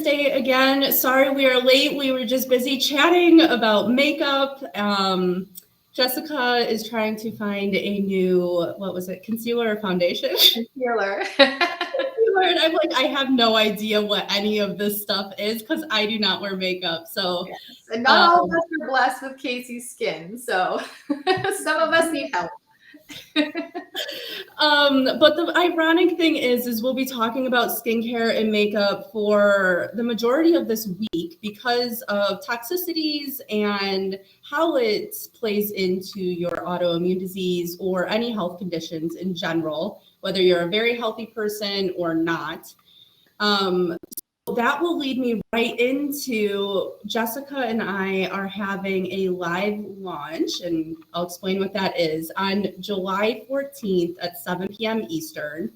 Thursday again. Sorry we are late. We were just busy chatting about makeup. Jessica is trying to find a new, what was it, concealer or foundation? Concealer. And I'm like, I have no idea what any of this stuff is because I do not wear makeup. So, yes. And not all of us are blessed with Casey's skin, so some of us need help. But the ironic thing is we'll be talking about skincare and makeup for the majority of this week because of toxicities and how it plays into your autoimmune disease or any health conditions in general, whether you're a very healthy person or not. So that will lead me right into Jessica and I are having a live launch, and I'll explain what that is, on July 14th at 7 p.m. Eastern.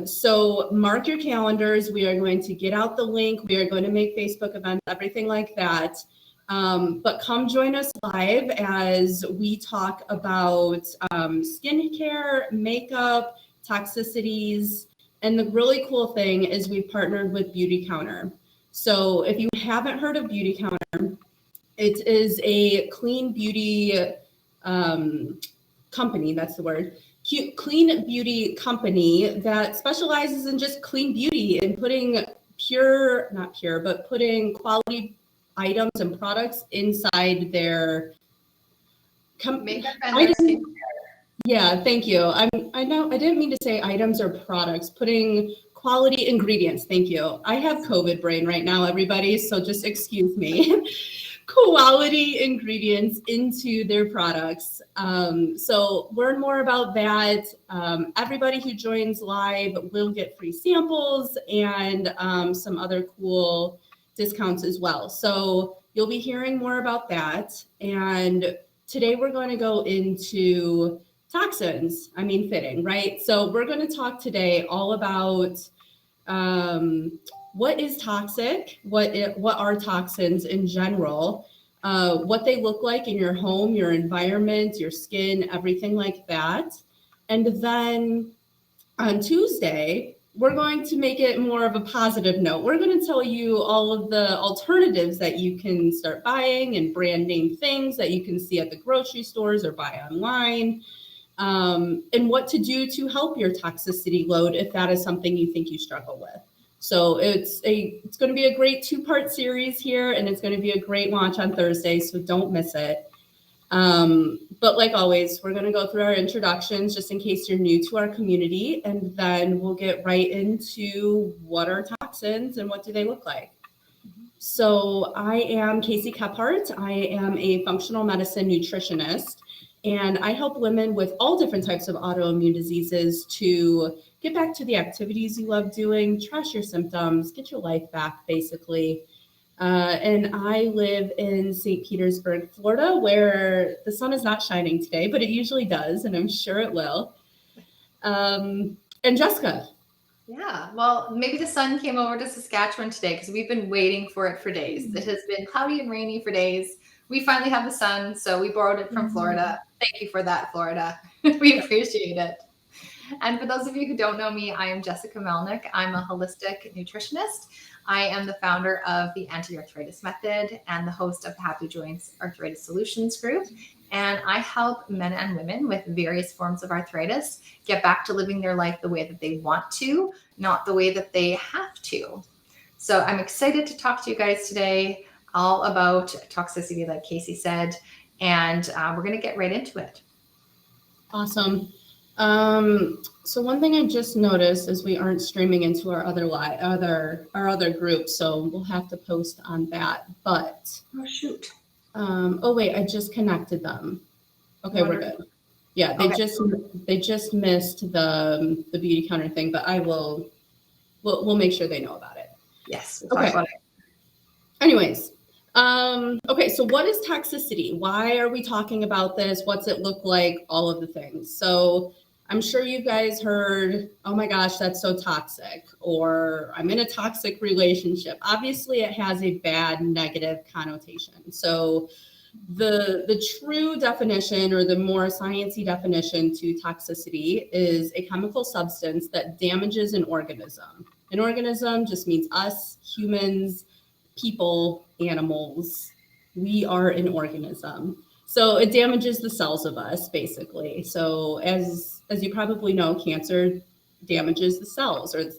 So mark your calendars. We are going to get out the link. We are going to make Facebook events, everything like that. But come join us live as we talk about skincare, makeup, toxicities. And the really cool thing is we've partnered with Beauty Counter. So if you haven't heard of Beauty Counter, it is a clean beauty company, that's the word, clean beauty company that specializes in just clean beauty and putting putting quality items and products inside their makeup and their skincare. Yeah, thank you. I know I didn't mean to say items or products, putting quality ingredients. Thank you. I have COVID brain right now, everybody, so just excuse me. Quality ingredients into their products. So learn more about that. Everybody who joins live will get free samples and some other cool discounts as well. So you'll be hearing more about that. And today we're going to go into toxins. I mean, fitting, right? So we're going to talk today all about what is toxic, what are toxins in general, what they look like in your home, your environment, your skin, everything like that. And then on Tuesday, we're going to make it more of a positive note. We're going to tell you all of the alternatives that you can start buying and brand name things that you can see at the grocery stores or buy online. And what to do to help your toxicity load if that is something you think you struggle with. So it's going to be a great 2-part series here, and it's going to be a great launch on Thursday, so don't miss it. But like always, we're going to go through our introductions just in case you're new to our community, and then we'll get right into what are toxins and what do they look like. So I am Casey Kephart. I am a functional medicine nutritionist. And I help women with all different types of autoimmune diseases to get back to the activities you love doing, trash your symptoms, get your life back, basically. And I live in St. Petersburg, Florida, where the sun is not shining today, but it usually does, and I'm sure it will. And Jessica. Yeah, well, maybe the sun came over to Saskatchewan today because we've been waiting for it for days. It has been cloudy and rainy for days. We finally have the sun, so we borrowed it from Florida. Thank you for that, Florida. We appreciate it. And for those of you who don't know me, I am Jessica Melnick. I'm a holistic nutritionist. I am the founder of the Anti-Arthritis Method and the host of the Happy Joints Arthritis Solutions Group. And I help men and women with various forms of arthritis get back to living their life the way that they want to, not the way that they have to. So I'm excited to talk to you guys today all about toxicity, like Casey said, and we're going to get right into it. Awesome. So one thing I just noticed is we aren't streaming into our other group, so we'll have to post on that. But oh shoot! Oh wait, I just connected them. Okay, Wonderful. We're good. Yeah, they just missed the beauty counter thing, but we'll make sure they know about it. Yes. We'll talk about it. Anyways. Okay, so what is toxicity? Why are we talking about this? What's it look like? All of the things. So I'm sure you guys heard, oh my gosh, that's so toxic, or I'm in a toxic relationship. Obviously, it has a bad negative connotation. So the true definition, or the more sciencey definition to toxicity, is a chemical substance that damages an organism. An organism just means us, humans, people, animals. We are an organism. So it damages the cells of us, basically. So as you probably know, cancer damages the cells, or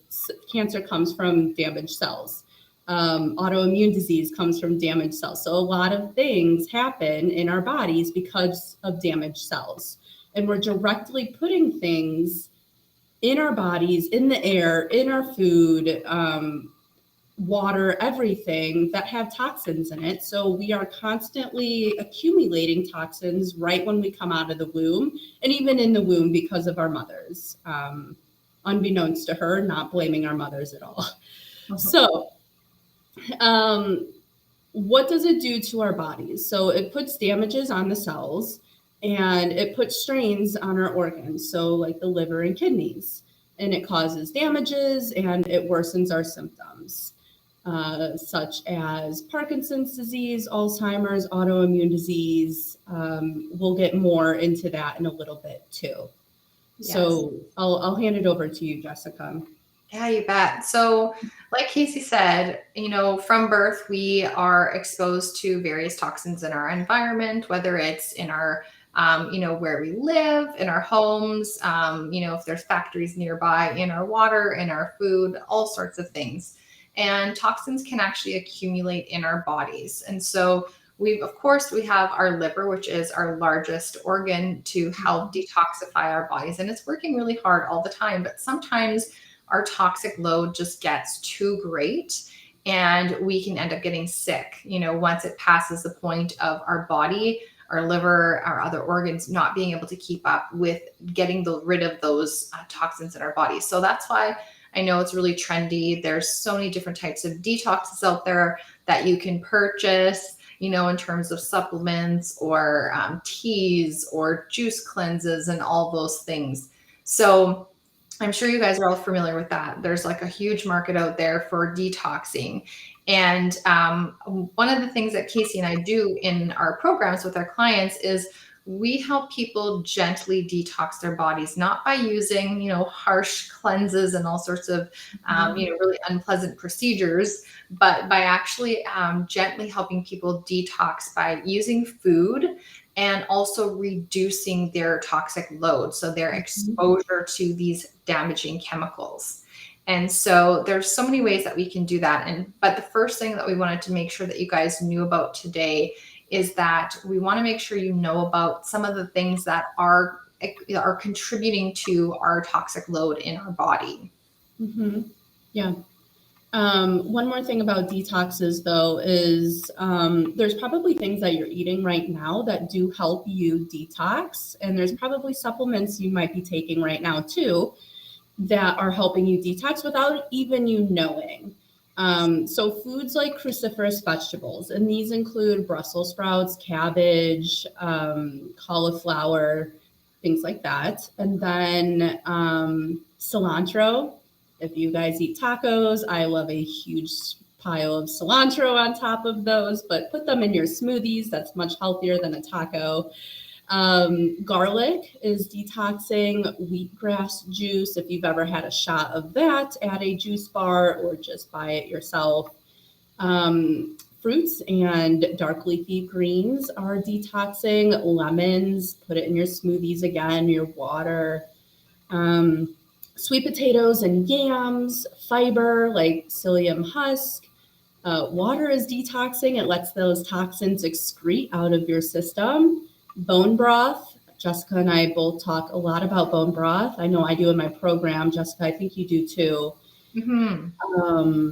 cancer comes from damaged cells. Autoimmune disease comes from damaged cells. So a lot of things happen in our bodies because of damaged cells. And we're directly putting things in our bodies, in the air, in our food, water, everything that have toxins in it. So we are constantly accumulating toxins right when we come out of the womb, and even in the womb because of our mothers. Unbeknownst to her, not blaming our mothers at all. So, what does it do to our bodies? So it puts damages on the cells, and it puts strains on our organs, so like the liver and kidneys, and it causes damages and it worsens our symptoms, such as Parkinson's disease, Alzheimer's, autoimmune disease. We'll get more into that in a little bit too. Yes. So I'll hand it over to you, Jessica. Yeah, you bet. So like Casey said, from birth, we are exposed to various toxins in our environment, whether it's in our, where we live, in our homes, if there's factories nearby, in our water, in our food, all sorts of things. And toxins can actually accumulate in our bodies. And so we have our liver, which is our largest organ to help detoxify our bodies. And it's working really hard all the time. But sometimes our toxic load just gets too great and we can end up getting sick, once it passes the point of our body, our liver, our other organs not being able to keep up with getting rid of those toxins in our body. So that's why I know it's really trendy. There's so many different types of detoxes out there that you can purchase, in terms of supplements or teas or juice cleanses and all those things. So I'm sure you guys are all familiar with that. There's like a huge market out there for detoxing. And one of the things that Casey and I do in our programs with our clients is we help people gently detox their bodies, not by using, harsh cleanses and all sorts of, really unpleasant procedures, but by actually gently helping people detox by using food and also reducing their toxic load. So their exposure to these damaging chemicals. And so there's so many ways that we can do that. But the first thing that we wanted to make sure that you guys knew about today is that we want to make sure you know about some of the things that are contributing to our toxic load in our body. Mm-hmm. Yeah. One more thing about detoxes, though, is there's probably things that you're eating right now that do help you detox. And there's probably supplements you might be taking right now, too, that are helping you detox without even you knowing. So foods like cruciferous vegetables, and these include Brussels sprouts, cabbage, cauliflower, things like that. And then cilantro. If you guys eat tacos, I love a huge pile of cilantro on top of those, but put them in your smoothies. That's much healthier than a taco. Garlic is detoxing. Wheatgrass juice, if you've ever had a shot of that, add a juice bar or just buy it yourself. Fruits and dark leafy greens are detoxing. Lemons, put it in your smoothies again, your water. Sweet potatoes and yams, fiber like psyllium husk. Water is detoxing. It lets those toxins excrete out of your system. Bone broth. Jessica and I both talk a lot about bone broth. I know I do in my program. Jessica, I think you do too. Mm-hmm.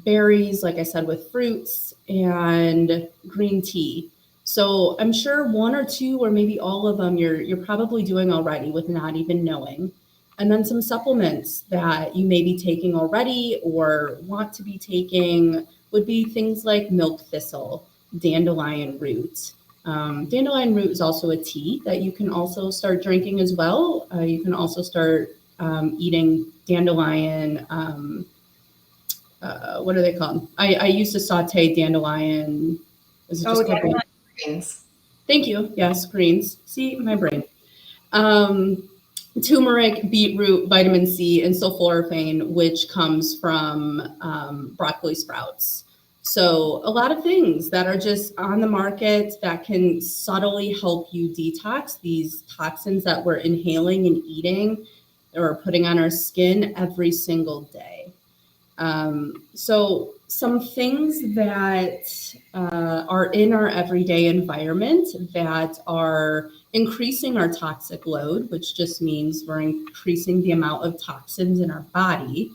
Berries, like I said, with fruits, and green tea. So I'm sure one or two or maybe all of them you're probably doing already with not even knowing. And then some supplements that you may be taking already or want to be taking would be things like milk thistle, dandelion root. Dandelion root is also a tea that you can also start drinking as well. You can also start eating dandelion. What are they called? I used to saute dandelion. Is it just greens? Thank you. Yes, greens. See, my brain. turmeric, beetroot, vitamin C, and sulforaphane, which comes from broccoli sprouts. So a lot of things that are just on the market that can subtly help you detox these toxins that we're inhaling and eating or putting on our skin every single day. So some things that are in our everyday environment that are increasing our toxic load, which just means we're increasing the amount of toxins in our body,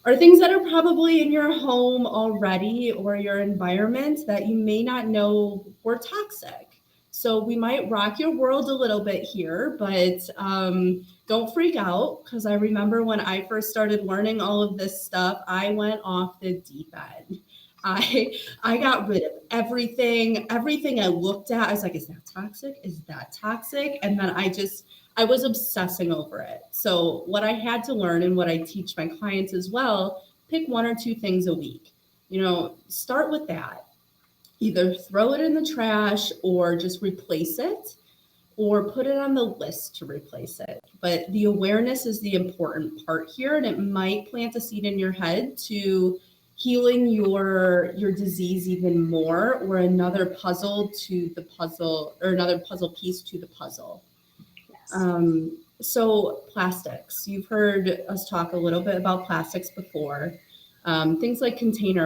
are things that are probably in your home already or your environment that you may not know were toxic. So we might rock your world a little bit here, but don't freak out, because I remember when I first started learning all of this stuff, I went off the deep end. I got rid of everything I looked at. I was like, is that toxic? Is that toxic? And then I was obsessing over it. So what I had to learn, and what I teach my clients as well, pick one or two things a week. Start with that. Either throw it in the trash or just replace it, or put it on the list to replace it. But the awareness is the important part here, and it might plant a seed in your head to healing your disease even more, or another puzzle piece to the puzzle. Yes. So plastics, you've heard us talk a little bit about plastics before. Things like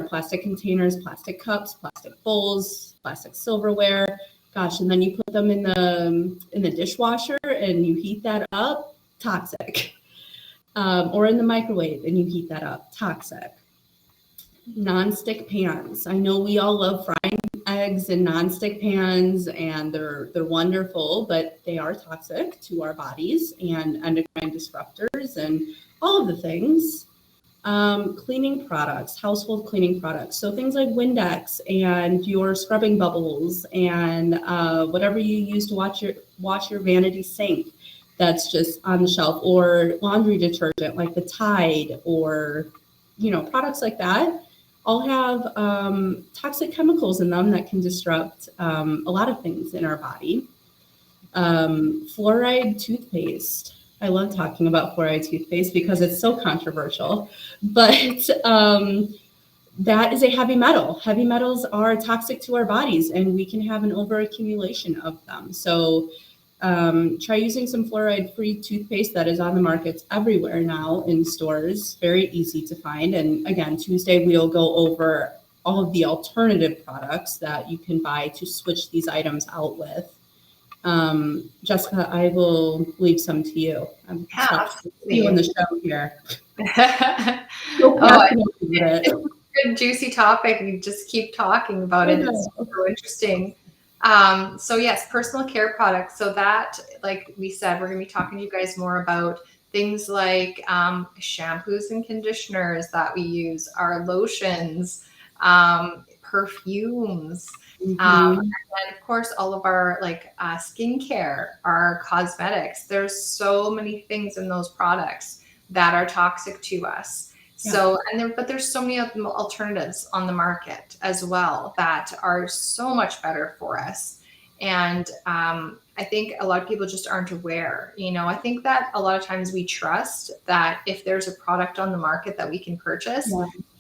plastic containers, plastic cups, plastic bowls, plastic silverware. Gosh, and then you put them in the dishwasher and you heat that up, toxic. Or in the microwave and you heat that up, toxic. Non-stick pans. I know we all love frying eggs in non-stick pans, and they're wonderful, but they are toxic to our bodies and endocrine disruptors and all of the things. Cleaning products, household cleaning products. So things like Windex and your scrubbing bubbles and whatever you use to wash your vanity sink that's just on the shelf, or laundry detergent like the Tide, or products like that, all have toxic chemicals in them that can disrupt a lot of things in our body. Fluoride toothpaste. I love talking about fluoride toothpaste because it's so controversial, but that is a heavy metal. Heavy metals are toxic to our bodies, and we can have an overaccumulation of them. So try using some fluoride-free toothpaste that is on the markets everywhere now in stores. Very easy to find. And again, Tuesday we'll go over all of the alternative products that you can buy to switch these items out with. Jessica, I will leave some to you. I'm you on the show here. It's a good juicy topic. We just keep talking about it. It's so interesting. So yes, personal care products. So that, like we said, we're going to be talking to you guys more about things like shampoos and conditioners that we use, our lotions, perfumes, and then of course all of our skincare, our cosmetics. There's so many things in those products that are toxic to us. Yeah. So, but there's so many alternatives on the market as well that are so much better for us. And I think a lot of people just aren't aware. I think that a lot of times we trust that if there's a product on the market that we can purchase,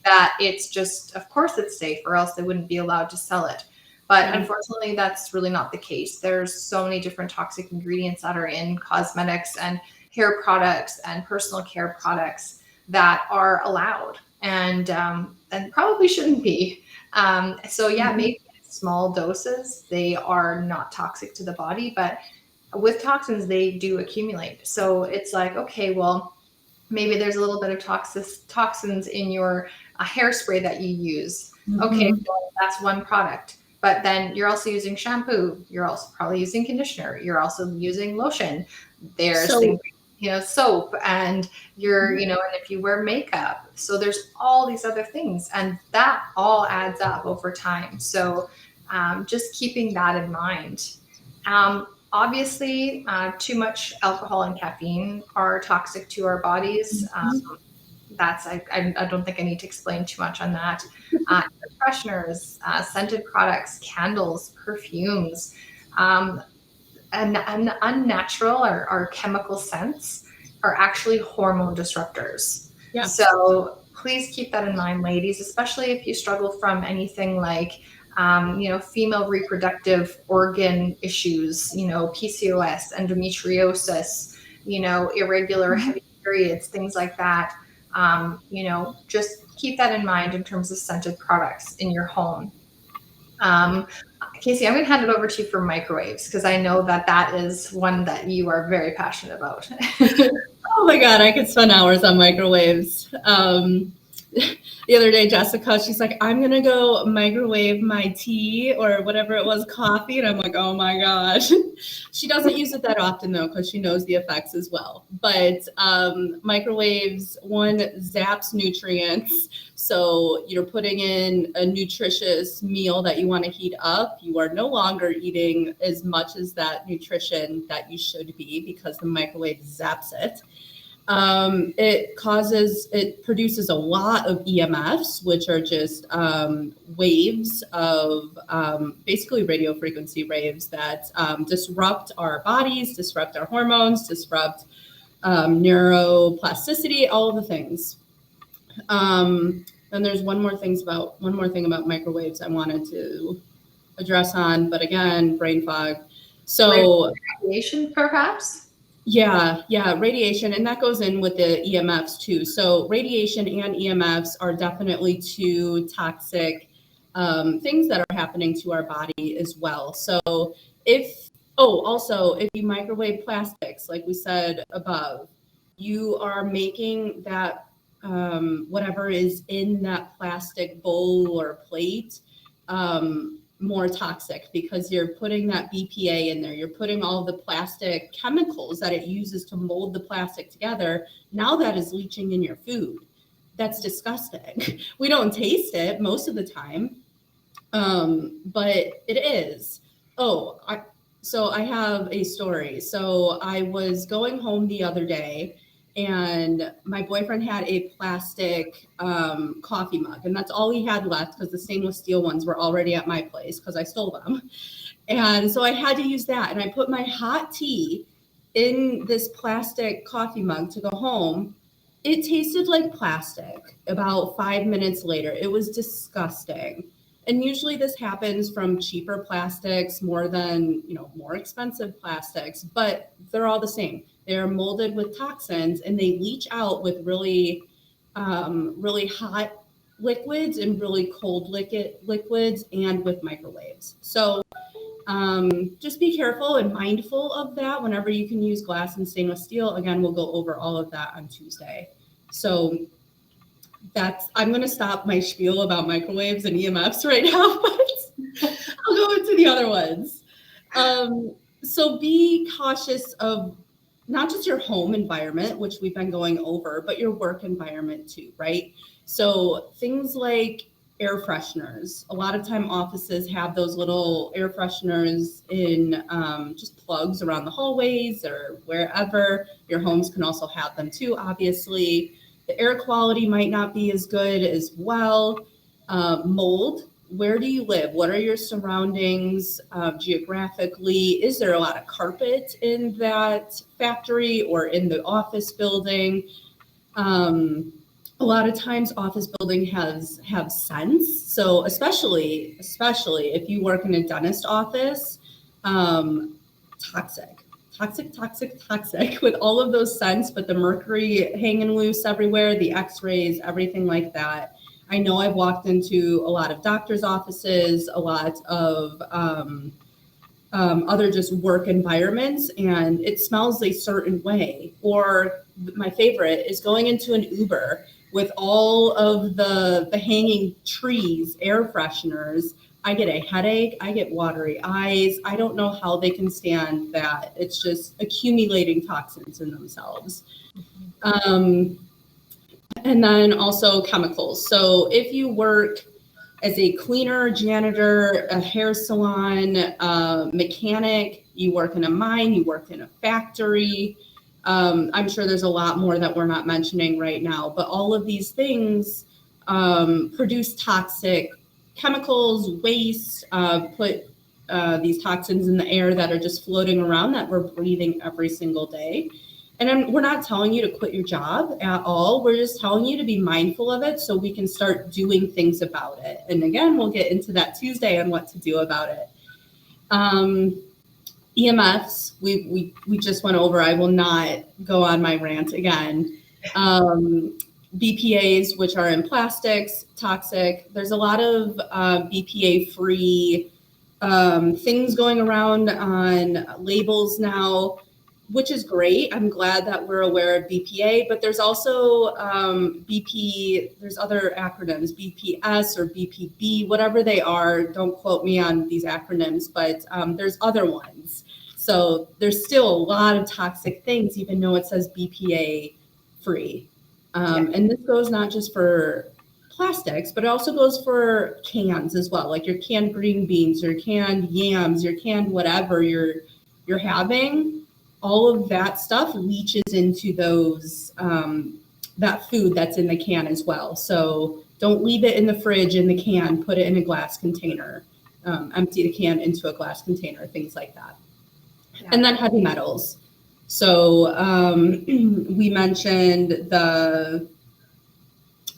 that it's just, of course it's safe, or else they wouldn't be allowed to sell it. But unfortunately, that's really not the case. There's so many different toxic ingredients that are in cosmetics and hair products and personal care products that are allowed and probably shouldn't be. So yeah, maybe in small doses, they are not toxic to the body, but with toxins, they do accumulate. So it's like, okay, well, maybe there's a little bit of toxins in your hairspray that you use. Okay, well, that's one product. But then you're also using shampoo. You're also probably using conditioner. You're also using lotion. There's things, soap, and and if you wear makeup. So there's all these other things, and that all adds up over time. So just keeping that in mind. Obviously, too much alcohol and caffeine are toxic to our bodies. I don't think I need to explain too much on that. Fresheners, scented products, candles, perfumes, an unnatural or chemical scents are actually hormone disruptors. Yeah. So please keep that in mind, ladies, especially if you struggle from anything like, female reproductive organ issues, PCOS, endometriosis, irregular heavy periods, things like that. Just keep that in mind in terms of scented products in your home. Casey, I'm going to hand it over to you for microwaves because I know that is one that you are very passionate about. Oh my God, I could spend hours on microwaves. The other day, Jessica, she's like, I'm going to go microwave my tea or whatever it was, coffee. And I'm like, oh my gosh. She doesn't use it that often, though, because she knows the effects as well. But microwaves, one, zaps nutrients. So you're putting in a nutritious meal that you want to heat up. You are no longer eating as much as that nutrition that you should be because the microwave zaps it. It produces a lot of EMFs, which are just waves of basically radio frequency waves that disrupt our bodies, disrupt our hormones, disrupt neuroplasticity, all of the things. Then there's one more thing about microwaves I wanted to address on, but again, brain fog. So radiation, perhaps. Yeah, radiation, and that goes in with the EMFs too. So radiation and EMFs are definitely two toxic things that are happening to our body as well. So also if you microwave plastics, like we said above, you are making that whatever is in that plastic bowl or plate more toxic because you're putting that BPA in there. You're putting all the plastic chemicals that it uses to mold the plastic together. Now that is leaching in your food. That's disgusting. We don't taste it most of the time, but it is. So I have a story. So I was going home the other day and my boyfriend had a plastic coffee mug, and that's all he had left because the stainless steel ones were already at my place because I stole them. And so I had to use that, and I put my hot tea in this plastic coffee mug to go home. It tasted like plastic about 5 minutes later. It was disgusting. And usually this happens from cheaper plastics more than, more expensive plastics, but they're all the same. They're molded with toxins and they leach out with really hot liquids and really cold liquids and with microwaves. So just be careful and mindful of that whenever you can use glass and stainless steel. Again, we'll go over all of that on Tuesday. So I'm going to stop my spiel about microwaves and EMFs right now, but I'll go into the other ones. So be cautious of not just your home environment, which we've been going over, but your work environment too, right? So things like air fresheners. A lot of time offices have those little air fresheners in just plugs around the hallways or wherever. Your homes can also have them too, obviously. The air quality might not be as good as well. Mold. Where do you live? What are your surroundings geographically? Is there a lot of carpet in that factory or in the office building? A lot of times office building have scents. So especially if you work in a dentist office, toxic with all of those scents, but the mercury hanging loose everywhere, the x-rays, everything like that. I know I've walked into a lot of doctors' offices, a lot of other just work environments, and it smells a certain way. Or my favorite is going into an Uber with all of the hanging trees, air fresheners. I get a headache. I get watery eyes. I don't know how they can stand that. It's just accumulating toxins in themselves. And then also chemicals. So if you work as a cleaner, janitor, a hair salon, mechanic, you work in a mine, you work in a factory, I'm sure there's a lot more that we're not mentioning right now, but all of these things produce toxic chemicals, waste, put these toxins in the air that are just floating around that we're breathing every single day. And we're not telling you to quit your job at all. We're just telling you to be mindful of it so we can start doing things about it. And again, we'll get into that Tuesday on what to do about it. EMFs, we just went over. I will not go on my rant again. BPAs, which are in plastics, toxic. There's a lot of BPA-free things going around on labels now, which is great. I'm glad that we're aware of BPA, but there's also there's other acronyms, BPS or BPB, whatever they are. Don't quote me on these acronyms, but there's other ones. So there's still a lot of toxic things, even though it says BPA free. And this goes not just for plastics, but it also goes for cans as well, like your canned green beans, your canned yams, your canned whatever you're having. All of that stuff leaches into those that food that's in the can as well. So don't leave it in the fridge in the can. Put it in a glass container. Empty the can into a glass container. Things like that. Yeah. And then heavy metals. So we mentioned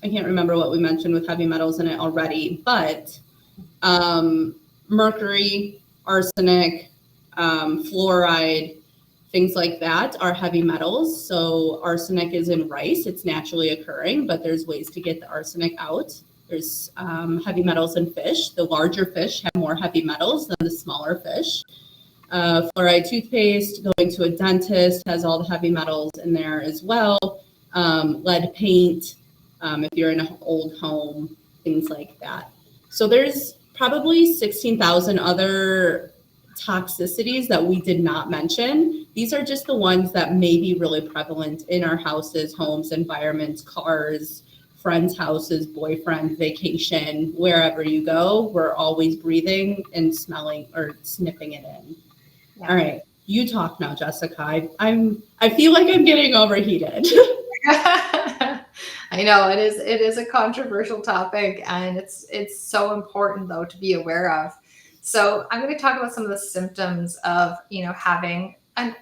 I can't remember what we mentioned with heavy metals in it already, but mercury, arsenic, fluoride, things like that are heavy metals. So arsenic is in rice. It's naturally occurring, but there's ways to get the arsenic out. There's heavy metals in fish. The larger fish have more heavy metals than the smaller fish. Fluoride toothpaste, going to a dentist has all the heavy metals in there as well. Lead paint, if you're in an old home, things like that. So there's probably 16,000 other toxicities that we did not mention. These are just the ones that may be really prevalent in our houses, homes, environments, cars, friends' houses, boyfriend, vacation, wherever you go, we're always breathing and smelling or sniffing it in. Yeah. All right, you talk now, Jessica. I feel like I'm getting overheated. I know it is a controversial topic, and it's so important though to be aware of. So I'm going to talk about some of the symptoms of having an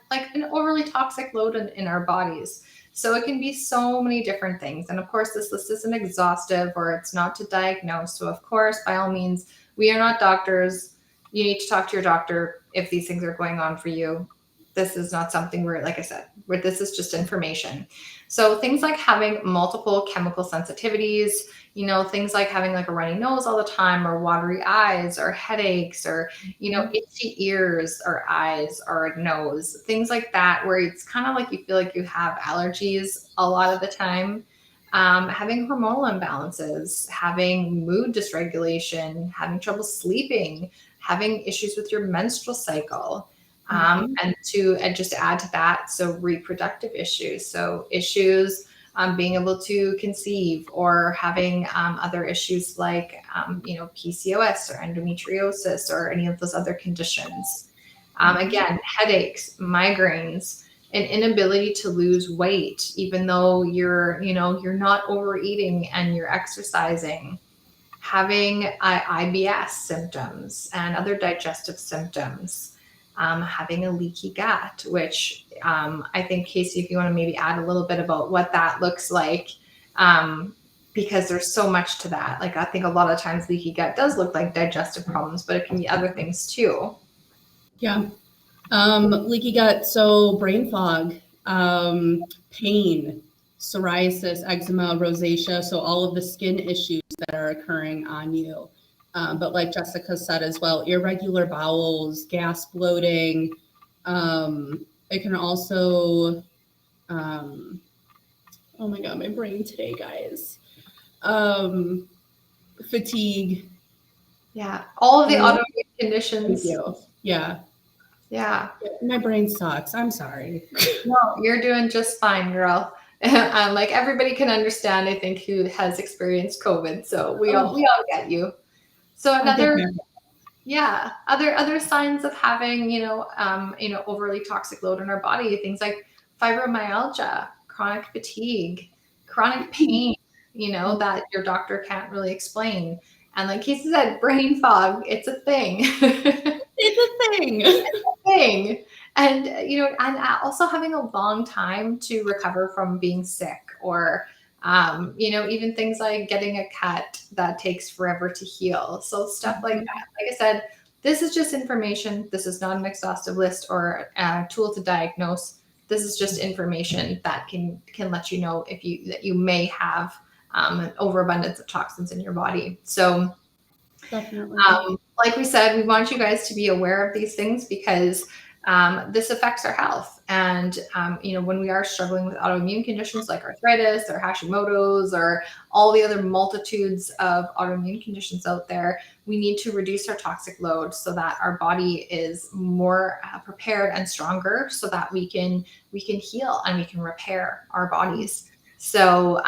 overly toxic load in our bodies. So it can be so many different things, and of course this list isn't exhaustive or it's not to diagnose. So of course, by all means, we are not doctors. You need to talk to your doctor if these things are going on for you. This is not something where, like I said, where this is just information. So things like having multiple chemical sensitivities, things like having like a runny nose all the time, or watery eyes, or headaches, or, itchy ears or eyes or nose, things like that, where it's kind of like you feel like you have allergies a lot of the time. Having hormonal imbalances, having mood dysregulation, having trouble sleeping, having issues with your menstrual cycle. And just add to that, so reproductive issues. So issues being able to conceive, or having other issues like, PCOS or endometriosis or any of those other conditions. Again, headaches, migraines, an inability to lose weight, even though you're not overeating and you're exercising. Having IBS symptoms and other digestive symptoms. Having a leaky gut, which I think, Casey, if you want to maybe add a little bit about what that looks like, because there's so much to that. Like, I think a lot of times leaky gut does look like digestive problems, but it can be other things too. Yeah. Leaky gut, so brain fog, pain, psoriasis, eczema, rosacea, so all of the skin issues that are occurring on you. But like Jessica said as well, irregular bowels, gas, bloating. It can also, oh my God, my brain today, guys. Fatigue. Yeah, all of the autoimmune conditions. Thank you. Yeah. Yeah. My brain sucks. I'm sorry. No, you're doing just fine, girl. Like everybody can understand, I think, who has experienced COVID. So we all get you. So other signs of having, overly toxic load in our body, things like fibromyalgia, chronic fatigue, chronic pain, that your doctor can't really explain. And like Casey said, brain fog, it's a thing. It's a thing. Thing. And, and also having a long time to recover from being sick or, even things like getting a cut that takes forever to heal. So stuff like that. Like I said, this is just information. This is not an exhaustive list or a tool to diagnose. This is just information that can let you know that you may have an overabundance of toxins in your body. So Definitely. like we said, we want you guys to be aware of these things because this affects our health. And, when we are struggling with autoimmune conditions like arthritis or Hashimoto's or all the other multitudes of autoimmune conditions out there, we need to reduce our toxic load so that our body is more prepared and stronger so that we can heal and we can repair our bodies. So,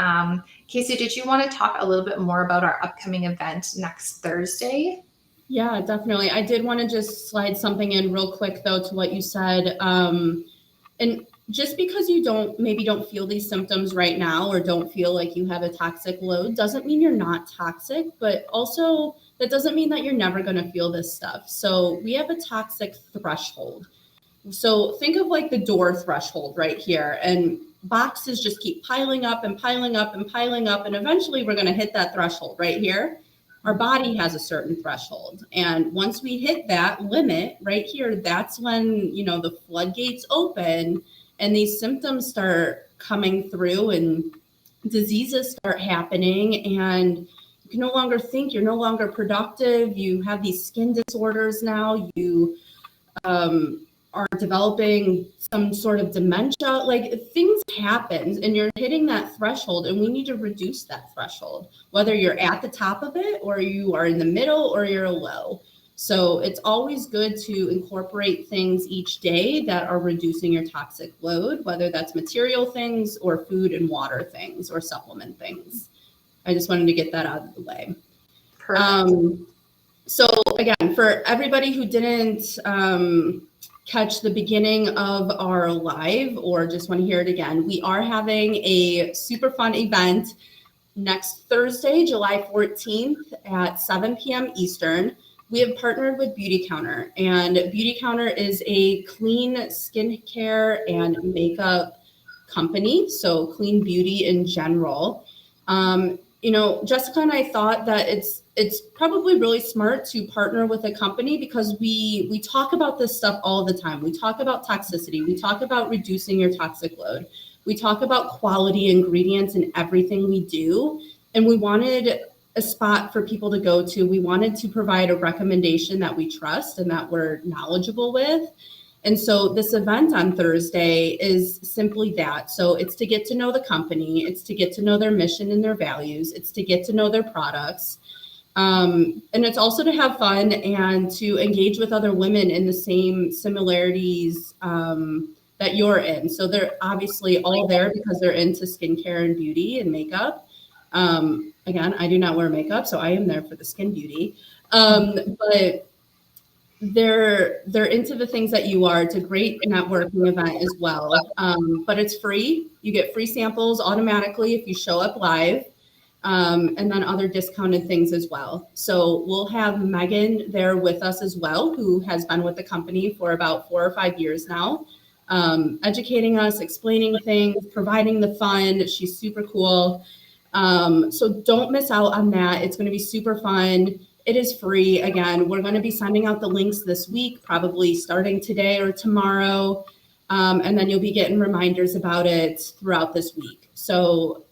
Casey, did you want to talk a little bit more about our upcoming event next Thursday? Yeah, definitely. I did want to just slide something in real quick, though, to what you said. And just because you maybe don't feel these symptoms right now or don't feel like you have a toxic load doesn't mean you're not toxic, but also that doesn't mean that you're never going to feel this stuff. So we have a toxic threshold. So think of like the door threshold right here, and boxes just keep piling up and piling up and piling up. And eventually we're going to hit that threshold right here. Our body has a certain threshold. And once we hit that limit right here, that's when, the floodgates open and these symptoms start coming through and diseases start happening. And you can no longer think, you're no longer productive. You have these skin disorders now. You are developing some sort of dementia. Like things happen and you're hitting that threshold, and we need to reduce that threshold, whether you're at the top of it or you are in the middle or you're low. So it's always good to incorporate things each day that are reducing your toxic load, whether that's material things or food and water things or supplement things. I just wanted to get that out of the way. Perfect. So again, for everybody who didn't catch the beginning of our live or just want to hear it again, we are having a super fun event next Thursday, July 14th at 7 p.m. Eastern. We have partnered with Beauty Counter, and Beauty Counter is a clean skincare and makeup company, so clean beauty in general. Jessica and I thought that it's probably really smart to partner with a company because we talk about this stuff all the time. We talk about toxicity. We talk about reducing your toxic load. We talk about quality ingredients in everything we do. And we wanted a spot for people to go to. We wanted to provide a recommendation that we trust and that we're knowledgeable with. And so this event on Thursday is simply that. So it's to get to know the company. It's to get to know their mission and their values. It's to get to know their products. And it's also to have fun and to engage with other women in the same similarities that you're in. So they're obviously all there because they're into skincare and beauty and makeup. Again, I do not wear makeup, so I am there for the skin beauty. But they're into the things that you are. It's a great networking event as well. But it's free. You get free samples automatically if you show up live. And then other discounted things as well. So we'll have Megan there with us as well, who has been with the company for about 4 or 5 years now, educating us, explaining things, providing the fun. She's super cool. So don't miss out on that. It's going to be super fun. It is free. Again, we're going to be sending out the links this week, probably starting today or tomorrow. And then you'll be getting reminders about it throughout this week. So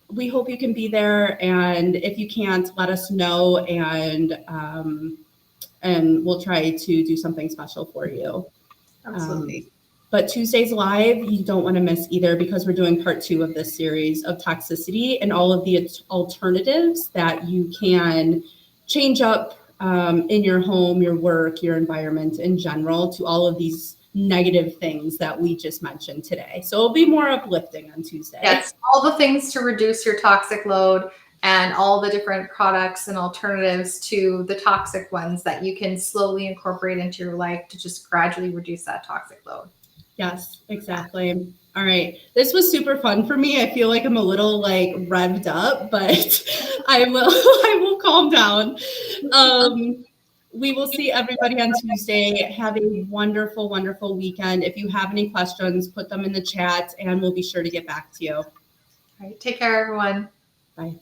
we hope you can be there. And if you can't, let us know, and we'll try to do something special for you. Absolutely. But Tuesdays live, you don't want to miss either, because we're doing part 2 of this series of toxicity and all of the alternatives that you can change up in your home, your work, your environment in general to all of these negative things that we just mentioned today. So it'll be more uplifting on Tuesday. Yes, all the things to reduce your toxic load and all the different products and alternatives to the toxic ones that you can slowly incorporate into your life to just gradually reduce that toxic load. Yes, exactly. All right. This was super fun for me. I feel like I'm a little revved up, but I will calm down. we will see everybody on Tuesday. Have a wonderful, wonderful weekend. If you have any questions, put them in the chat and we'll be sure to get back to you. All right. Take care, everyone. Bye.